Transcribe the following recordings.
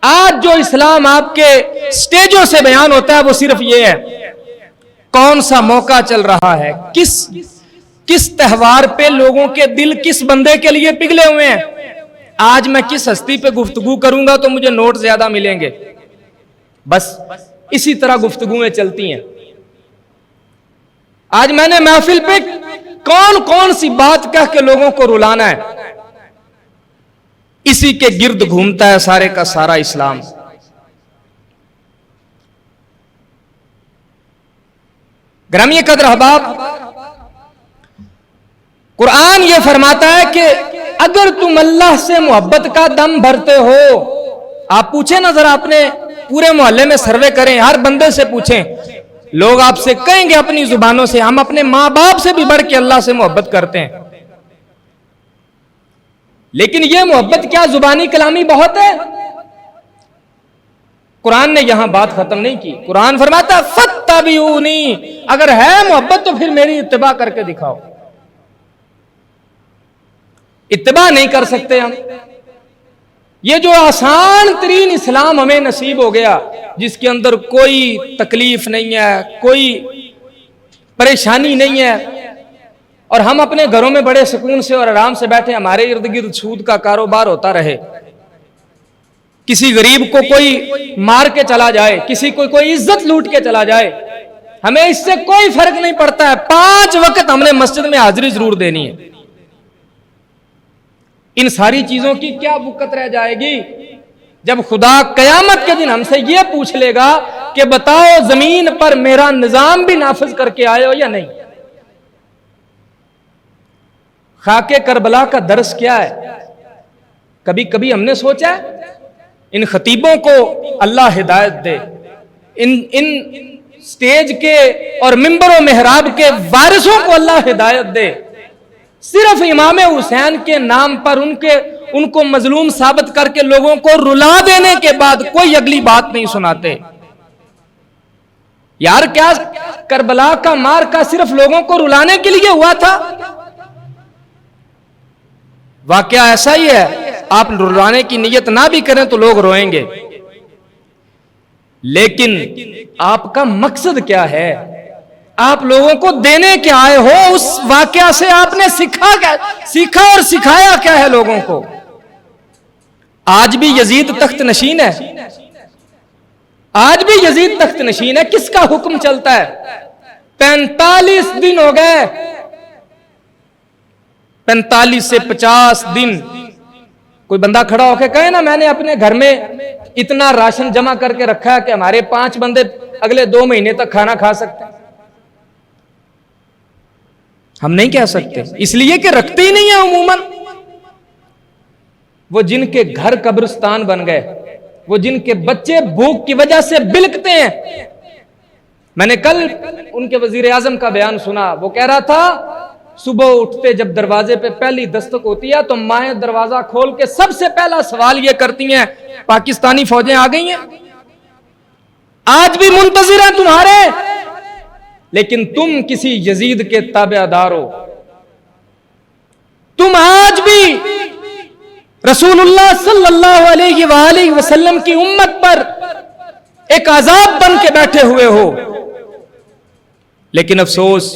آج جو اسلام آپ کے سٹیجوں سے بیان ہوتا ہے وہ صرف یہ ہے، کون سا موقع چل رہا ہے، کس تہوار پہ لوگوں کے دل کس بندے کے لیے پگھلے ہوئے ہیں، آج میں کس ہستی پہ گفتگو کروں گا تو مجھے نوٹ زیادہ ملیں گے، بس اسی طرح گفتگویں چلتی ہیں۔ آج میں نے محفل پہ کون سی بات کہہ کے لوگوں کو رلانا ہے، اسی کے گرد گھومتا ہے سارے کا سارا اسلام۔ گرامی قدر احباب، قرآن یہ فرماتا ہے کہ اگر تم اللہ سے محبت کا دم بھرتے ہو، آپ پوچھیں نا ذرا، اپنے پورے محلے میں سروے کریں، ہر بندے سے پوچھیں، لوگ آپ سے کہیں گے اپنی زبانوں سے ہم اپنے ماں باپ سے بھی بڑھ کے اللہ سے محبت کرتے ہیں، لیکن یہ محبت کیا زبانی کلامی بہت ہے؟ قرآن نے یہاں بات ختم نہیں کی، قرآن فرماتا ہے فَاتَّبِعُونِی، اگر ہے محبت تو پھر میری اتباع کر کے دکھاؤ۔ اتباع نہیں کر سکتے ہم، یہ جو آسان ترین اسلام ہمیں نصیب ہو گیا، جس کے اندر کوئی تکلیف نہیں ہے، کوئی پریشانی نہیں ہے، اور ہم اپنے گھروں میں بڑے سکون سے اور آرام سے بیٹھے، ہمارے ارد گرد سود کا کاروبار ہوتا رہے، کسی غریب کو کوئی مار کے چلا جائے، کسی کو کوئی عزت لوٹ کے چلا جائے، ہمیں اس سے کوئی فرق نہیں پڑتا ہے، 5 وقت ہم نے مسجد میں حاضری ضرور دینی ہے۔ ان ساری چیزوں کی کیا بکت رہ جائے گی جب خدا قیامت کے دن ہم سے یہ پوچھ لے گا کہ بتاؤ زمین پر میرا نظام بھی نافذ کر کے آئے ہو یا نہیں؟ خاک کربلا کا درس کیا ہے؟ کبھی کبھی ہم نے سوچا ہے ان خطیبوں کو اللہ ہدایت دے، ان سٹیج کے اور ممبر و محراب کے وارثوں کو اللہ ہدایت دے، صرف امام حسین کے نام پر ان کو مظلوم ثابت کر کے لوگوں کو رلا دینے کے بعد کوئی اگلی بات نہیں سناتے۔ یار کیا کربلا کا مار کا صرف لوگوں کو رلانے کے لیے ہوا تھا؟ واقعہ ایسا ہی ہے، آپ رلانے کی نیت نہ بھی کریں تو لوگ روئیں گے، لیکن آپ کا مقصد کیا ہے؟ آپ لوگوں کو دینے کے آئے ہو، اس واقعہ سے آپ نے سیکھا اور سکھایا کیا ہے لوگوں کو؟ آج بھی یزید تخت نشین ہے، آج بھی یزید تخت نشین ہے، کس کا حکم چلتا ہے؟ 45 دن ہو گئے، 45 سے 50 دن کوئی بندہ کھڑا ہو کے کہے نا میں نے اپنے گھر میں اتنا راشن جمع کر کے رکھا ہے کہ ہمارے 5 بندے اگلے 2 مہینے تک کھانا کھا سکتے ہیں۔ ہم نہیں کہہ سکتے، اس لیے کہ رکھتے ہی نہیں ہیں عموماً۔ وہ جن کے گھر قبرستان بن گئے، وہ جن کے بچے بھوک کی وجہ سے بلکتے ہیں، میں نے کل ان کے وزیر اعظم کا بیان سنا، وہ کہہ رہا تھا صبح اٹھتے جب دروازے پہ پہلی دستک ہوتی ہے تو مائیں دروازہ کھول کے سب سے پہلا سوال یہ کرتی ہیں پاکستانی فوجیں آ گئی ہیں، آج بھی منتظر ہیں تمہارے، لیکن تم کسی یزید کے تابعدار ہو، تم آج بھی رسول اللہ صلی اللہ علیہ وآلہ وسلم کی امت پر ایک عذاب بن کے بیٹھے ہوئے ہو۔ لیکن افسوس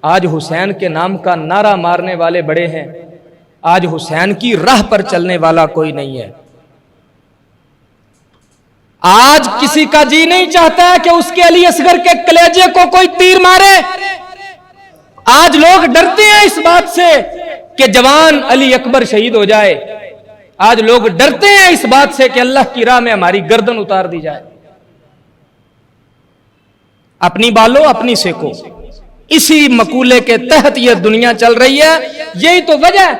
آج حسین کے نام کا نعرہ مارنے والے بڑے ہیں، آج حسین کی راہ پر چلنے والا کوئی نہیں ہے۔ آج کسی کا جی نہیں چاہتا ہے کہ اس کے علی اصغر کے کلیجے کو کوئی تیر مارے، آج لوگ ڈرتے ہیں اس بات سے کہ جوان علی اکبر شہید ہو جائے، آج لوگ ڈرتے ہیں اس بات سے کہ اللہ کی راہ میں ہماری گردن اتار دی جائے۔ اپنی بالو اپنی سیکو، اسی مقولے کے تحت یہ دنیا چل رہی ہے، یہی تو وجہ ہے۔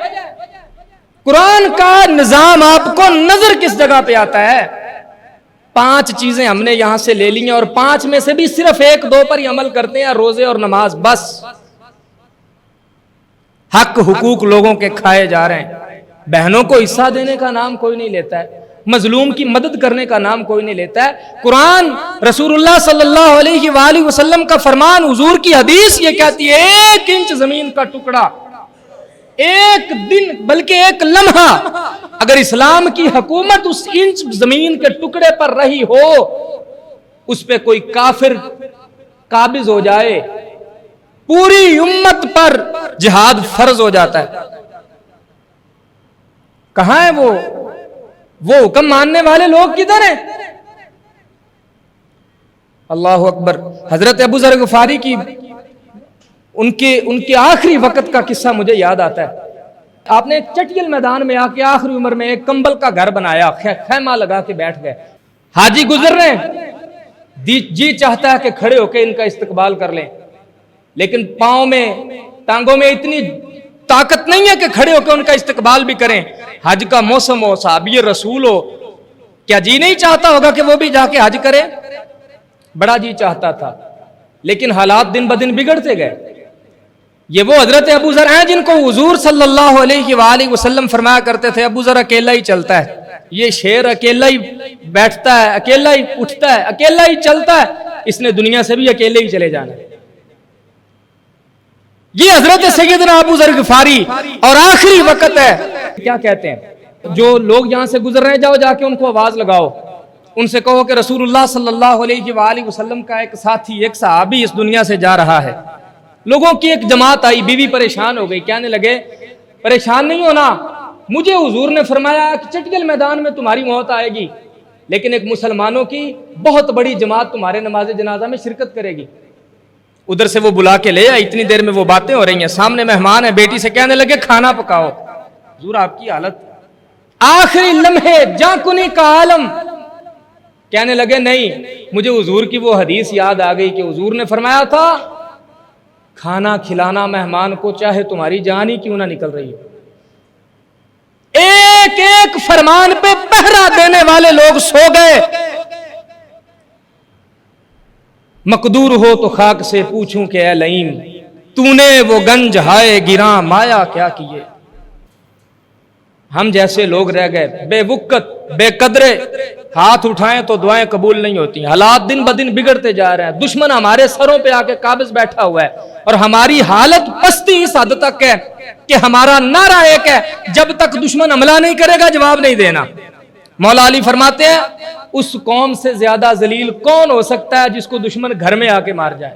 قرآن کا نظام آپ کو نظر کس جگہ پہ آتا ہے؟ 5 چیزیں ہم نے یہاں سے لے لی ہیں اور 5 میں سے بھی صرف 1-2 پر ہی عمل کرتے ہیں، روزے اور نماز، بس۔ حق حقوق لوگوں کے کھائے جا رہے ہیں، بہنوں کو حصہ دینے کا نام کوئی نہیں لیتا ہے، مظلوم کی مدد کرنے کا نام کوئی نہیں لیتا ہے۔ قرآن، رسول اللہ صلی اللہ علیہ وآلہ وسلم کا فرمان، حضور کی حدیث یہ کہتی ہے 1 انچ زمین کا ٹکڑا، 1 دن بلکہ 1 لمحہ اگر اسلام کی حکومت اس انچ زمین کے ٹکڑے پر رہی ہو، اس پہ کوئی کافر قابض ہو جائے، پوری امت پر جہاد فرض ہو جاتا ہے۔ کہاں ہے وہ حکم ماننے والے لوگ کدھر ہیں؟ اللہ اکبر۔ حضرت ابو ذر غفاری کی ان کے آخری وقت کا قصہ مجھے یاد آتا ہے۔ آپ نے ایک چٹیل میدان میں آ کے آخری عمر میں ایک کمبل کا گھر بنایا، خیمہ لگا کے بیٹھ گئے، حاجی گزر رہے ہیں، جی چاہتا ہے کہ کھڑے ہو کے ان کا استقبال کر لیں، لیکن پاؤں میں ٹانگوں میں اتنی طاقت نہیں ہے کہ کھڑے ہو کے ان کا استقبال بھی کریں۔ حج کا موسم ہو، صحابی رسول ہو، کیا جی نہیں چاہتا ہوگا کہ وہ بھی جا کے حج کرے؟ بڑا جی چاہتا تھا، لیکن حالات دن بدن بگڑتے گئے۔ یہ وہ حضرت ابو ذر ہیں جن کو حضور صلی اللہ علیہ وآلہ وسلم فرمایا کرتے تھے ابو ذر اکیلا ہی چلتا ہے، یہ شیر اکیلا ہی بیٹھتا ہے، اکیلا ہی اٹھتا ہے، اکیلا ہی چلتا ہے، اس نے دنیا سے بھی اکیلے ہی چلے جانا ہے۔ یہ حضرت سیدنا ابو ذر غفاری، اور آخری وقت ہے، کیا کہتے ہیں جو لوگ یہاں سے گزر رہے ہیں، جاؤ جا کے ان کو آواز لگاؤ، ان سے کہو کہ رسول اللہ صلی اللہ علیہ وآلہ وسلم کا ایک ساتھی، ایک صحابی اس دنیا سے جا رہا ہے۔ لوگوں کی ایک جماعت آئی، بیوی پریشان ہو گئی، کہنے لگے پریشان نہیں ہونا، مجھے حضور نے فرمایا کہ چٹگل میدان میں تمہاری موت آئے گی، لیکن ایک مسلمانوں کی بہت بڑی جماعت تمہارے نماز جنازہ میں شرکت کرے گی۔ ادھر سے وہ بلا کے لے آئے، اتنی دیر میں وہ باتیں ہو رہی ہیں، سامنے مہمان ہے، بیٹی سے کہنے لگے کھانا پکاؤ۔ حضور آپ کی حالت آخری لمحے جاکنی کا عالم، کہنے لگے نہیں، مجھے حضور کی وہ حدیث یاد آ گئی کہ حضور نے فرمایا تھا کھانا کھلانا مہمان کو چاہے تمہاری جان ہی کیوں نہ نکل رہی ہو۔ ایک ایک فرمان پہ پہرا دینے والے لوگ سو گئے۔ مقدور ہو تو خاک سے پوچھوں کہ اے لئیم، تو نے وہ گنج ہائے گراں مایا کیا کیے۔ ہم جیسے لوگ رہ گئے، بے وقت، بے قدرے، ہاتھ اٹھائیں تو دعائیں قبول نہیں ہوتی۔ حالات دن بدن بگڑتے جا رہے ہیں، دشمن ہمارے سروں پہ آ کے قابض بیٹھا ہوا ہے، اور ہماری حالت پستی اس حد تک ہے کہ ہمارا نعرہ ایک ہے، جب تک دشمن حملہ نہیں کرے گا جواب نہیں دینا۔ مولا علی فرماتے ہیں اس قوم سے زیادہ ذلیل کون ہو سکتا ہے جس کو دشمن گھر میں آ کے مار جائے۔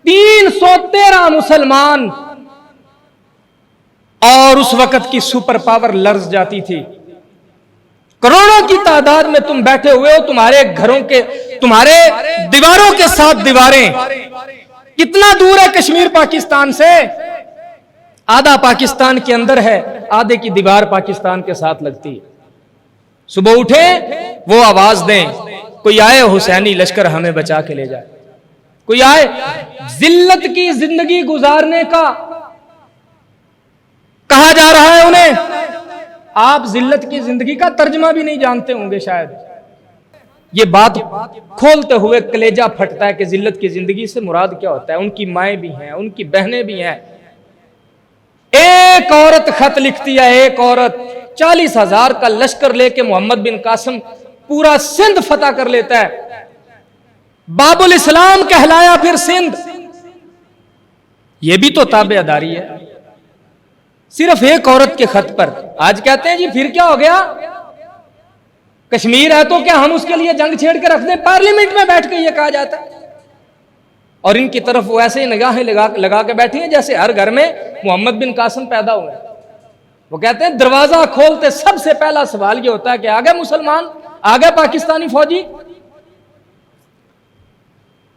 313 مسلمان، اور اس وقت کی سپر پاور لرز جاتی تھی۔ کروڑوں کی تعداد میں تم بیٹھے ہوئے ہو، تمہارے گھروں کے، تمہارے دیواروں کے ساتھ دیواریں۔ کتنا دور ہے کشمیر پاکستان سے؟ آدھا پاکستان کے اندر ہے، آدھے کی دیوار پاکستان کے ساتھ لگتی ہے۔ صبح اٹھیں وہ آواز دیں کوئی آئے حسینی لشکر ہمیں بچا کے لے جائے، کوئی آئے۔ ذلت کی زندگی گزارنے کا کہا جا رہا ہے انہیں۔ آپ ذلت کی زندگی کا ترجمہ بھی نہیں جانتے ہوں گے شاید۔ یہ بات کھولتے ہوئے کلیجہ پھٹتا ہے کہ ذلت کی زندگی سے مراد کیا ہوتا ہے۔ ان کی مائیں بھی ہیں، ان کی بہنیں بھی ہیں۔ ایک عورت خط لکھتی ہے، ایک عورت 40,000 کا لشکر لے کے محمد بن قاسم پورا سندھ فتح کر لیتا ہے۔ باب الاسلام کہلایا پھر سندھ۔ یہ بھی تو تابع داری ہے، صرف ایک عورت کے خط پر۔ آج کہتے ہیں جی پھر کیا ہو گیا، کشمیر ہے تو کیا ہم اس کے لیے جنگ چھیڑ کے رکھ دیں؟ پارلیمنٹ میں بیٹھ کے یہ کہا جاتا ہے، اور ان کی طرف وہ ایسے ہی نگاہیں لگا کے بیٹھی ہیں جیسے ہر گھر میں محمد بن قاسم پیدا ہوئے ہیں۔ وہ کہتے ہیں دروازہ کھولتے سب سے پہلا سوال یہ ہوتا ہے کہ آگے مسلمان، آگے پاکستانی فوجی۔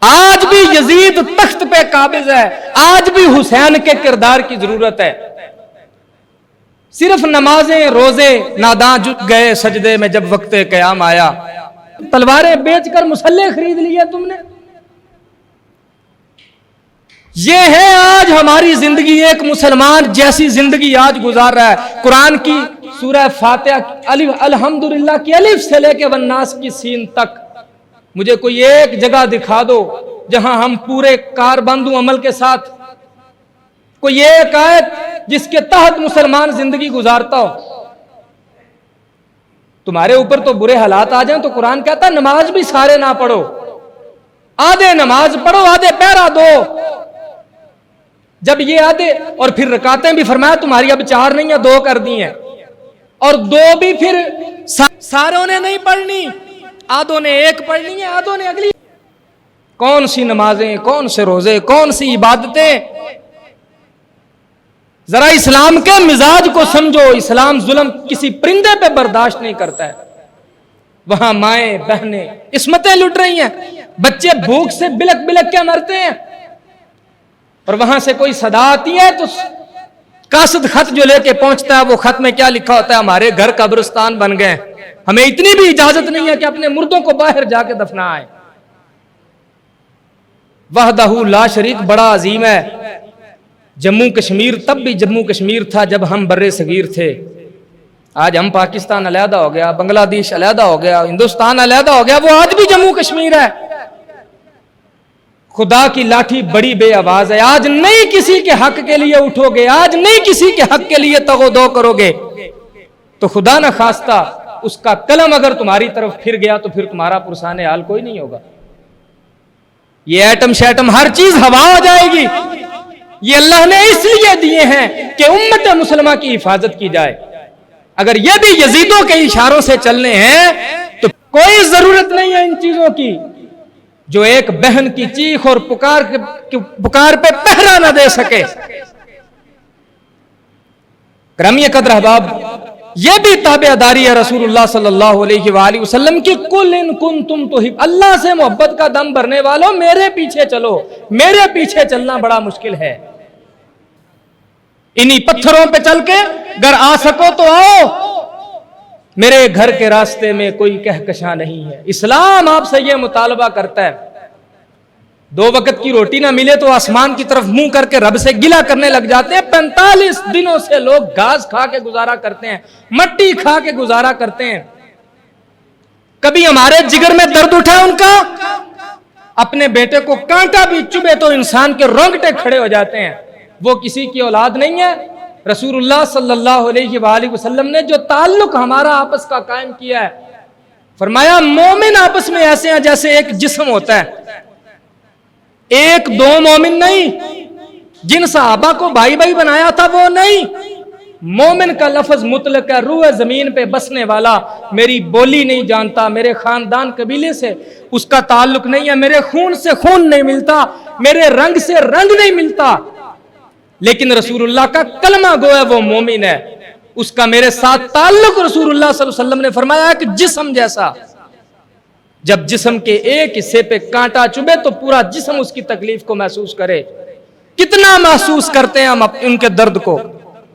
آج بھی یزید تخت پہ قابض ہے، آج بھی حسین کے کردار کی ضرورت ہے۔ صرف نمازیں روزے ناداں جھک گئے سجدے میں جب وقت قیام آیا۔ تلواریں بیچ کر مسلح خرید لیے تم نے۔ یہ ہے آج ہماری زندگی، ایک مسلمان جیسی زندگی آج گزار رہا ہے۔ قرآن کی سورہ فاتحہ الحمدللہ کی الف سے لے کے والناس کی سین تک مجھے کوئی ایک جگہ دکھا دو جہاں ہم پورے کاربندو عمل کے ساتھ کوئی ایک آیت جس کے تحت مسلمان زندگی گزارتا ہو۔ تمہارے اوپر تو برے حالات آ جائیں تو قرآن کہتا ہے نماز بھی سارے نہ پڑھو، آدھے نماز پڑھو، آدھے پہرا دو۔ جب یہ آدھے، اور پھر رکعتیں بھی فرمایا تمہاری اب 4 نہیں ہیں 2 کر دی ہیں۔ اور دو بھی پھر ساروں نے نہیں پڑھنی، آدھوں نے ایک پڑھنی ہے، آدھوں نے اگلی۔ کون سی نمازیں، کون سے روزے، کون سی عبادتیں؟ ذرا اسلام کے مزاج کو سمجھو۔ اسلام ظلم کسی پرندے پہ برداشت نہیں کرتا ہے۔ وہاں مائیں بہنیں عصمتیں لٹ رہی ہیں، بچے بھوک سے بلک بلک کے مرتے ہیں، اور وہاں سے کوئی صدا آتی ہے تو قاصد خط جو لے کے پہنچتا ہے، وہ خط میں کیا لکھا ہوتا ہے؟ ہمارے گھر قبرستان بن گئے، ہمیں اتنی بھی اجازت نہیں ہے کہ اپنے مردوں کو باہر جا کے دفنائیں۔ وحدہ لا شریک بڑا عظیم ہے۔ جموں کشمیر تب بھی جموں کشمیر تھا جب ہم بر صغیر تھے۔ آج ہم پاکستان علیحدہ ہو گیا، بنگلہ دیش علیحدہ ہو گیا، ہندوستان علیحدہ ہو گیا، وہ آج بھی جموں کشمیر ہے۔ خدا کی لاٹھی بڑی بے آواز ہے۔ آج نہیں کسی کے حق کے لیے اٹھو گے، آج نہیں کسی کے حق کے لیے تگ و دو کرو گے تو خدا نہ خواستہ اس کا قلم اگر تمہاری طرف پھر گیا تو پھر تمہارا پرسان حال کوئی نہیں ہوگا۔ یہ ایٹم شیٹم ہر چیز ہوا ہو جائے گی۔ یہ اللہ نے اس لیے دیے ہیں کہ امت مسلمہ کی حفاظت کی جائے۔ اگر یہ بھی یزیدوں کے اشاروں سے چلنے ہیں تو کوئی ضرورت نہیں ہے ان چیزوں کی، جو ایک بہن کی چیخ اور پکار پہ پہرا نہ دے سکے۔ گرامی قدر احباب، یہ بھی تابعداری ہے رسول اللہ صلی اللہ علیہ وآلہ وسلم کی۔ قل ان کنتم تحب، اللہ سے محبت کا دم بھرنے والوں میرے پیچھے چلو۔ میرے پیچھے چلنا بڑا مشکل ہے، انہی پتھروں پہ چل کے اگر آ سکو تو آؤ، میرے گھر کے راستے میں کوئی کہکشاں نہیں ہے۔ اسلام آپ سے یہ مطالبہ کرتا ہے، 2 وقت کی روٹی نہ ملے تو آسمان کی طرف منہ کر کے رب سے گلہ کرنے لگ جاتے ہیں۔ 45 دنوں سے لوگ گھاس کھا کے گزارا کرتے ہیں، مٹی کھا کے گزارا کرتے ہیں۔ کبھی ہمارے جگر میں درد اٹھا ان کا؟ اپنے بیٹے کو کانٹا بھی چبھے تو انسان کے رونگٹے کھڑے ہو جاتے ہیں۔ وہ کسی کی اولاد نہیں ہے۔ رسول اللہ صلی اللہ علیہ وآلہ وسلم نے جو تعلق ہمارا آپس کا قائم کیا ہے، فرمایا مومن آپس میں ایسے ہیں جیسے ایک جسم ہوتا ہے، ایک دو مومن نہیں۔ جن صحابہ کو بھائی بھائی بنایا تھا وہ نہیں۔ مومن کا لفظ مطلق ہے، روح زمین پہ بسنے والا، میری بولی نہیں جانتا، میرے خاندان قبیلے سے اس کا تعلق نہیں ہے، میرے خون سے خون نہیں ملتا، میرے رنگ سے رنگ نہیں ملتا، لیکن رسول اللہ کا کلمہ گو ہے، وہ مومن ہے، اس کا میرے ساتھ تعلق۔ رسول اللہ صلی اللہ علیہ وسلم نے فرمایا کہ جسم جیسا، جب جسم کے ایک حصے پہ کانٹا چبھے تو پورا جسم اس کی تکلیف کو محسوس کرے۔ کتنا محسوس کرتے ہیں ہم ان کے درد کو۔